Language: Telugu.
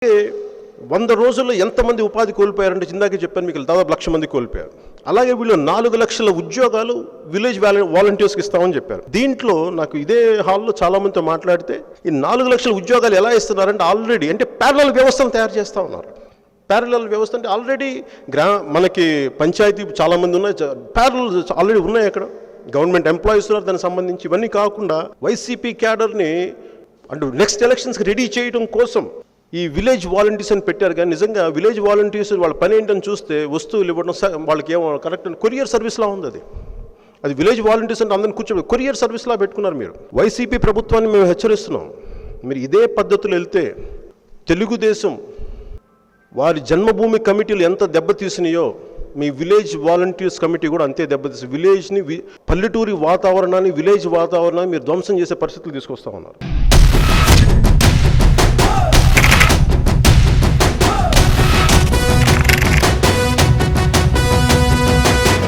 100 రోజుల్లో ఎంతమంది ఉపాధి కోల్పోయారంటే ఇందాకే చెప్పాను మీకు, దాదాపు 1,00,000 మంది కోల్పోయారు. అలాగే వీళ్ళు 4 లక్షల ఉద్యోగాలు విలేజ్ వాలంటీర్స్కి ఇస్తామని చెప్పారు. దీంట్లో నాకు ఇదే హాల్లో చాలామందితో మాట్లాడితే ఈ 4 లక్షల ఉద్యోగాలు ఎలా ఇస్తున్నారంటే ఆల్రెడీ అంటే ప్యారలల్ వ్యవస్థను తయారు చేస్తూ ఉన్నారు. ప్యారలల్ వ్యవస్థ అంటే ఆల్రెడీ మనకి పంచాయతీ చాలామంది ఉన్నాయి, ప్యారలల్ ఆల్రెడీ ఉన్నాయి అక్కడ, గవర్నమెంట్ ఎంప్లాయీస్ ఉన్నారు దానికి సంబంధించి. ఇవన్నీ కాకుండా వైసీపీ క్యాడర్ని అంటే నెక్స్ట్ ఎలక్షన్స్కి రెడీ చేయడం కోసం ఈ విలేజ్ వాలంటీర్స్ అని పెట్టారు. కానీ నిజంగా విలేజ్ వాలంటీర్స్ వాళ్ళ పని ఏంటని చూస్తే వస్తువులు ఇవ్వడం, వాళ్ళకి ఏమో కరెక్ట్ కొరియర్ సర్వీస్లా ఉంది. అది విలేజ్ వాలంటీర్స్ అంటే అందరిని కూర్చోబెట్టి కొరియర్ సర్వీస్లా పెట్టుకున్నారు మీరు. వైసీపీ ప్రభుత్వాన్ని మేము హెచ్చరిస్తున్నాం, మీరు ఇదే పద్ధతులు వెళ్తే తెలుగుదేశం వారి జన్మభూమి కమిటీలు ఎంత దెబ్బతీసినాయో మీ విలేజ్ వాలంటీర్స్ కమిటీ కూడా అంతే దెబ్బతీసి విలేజ్ని పల్లెటూరి వాతావరణాన్ని విలేజ్ వాతావరణాన్ని మీరు ధ్వంసం చేసే పరిస్థితులు తీసుకొస్తా ఉన్నారు.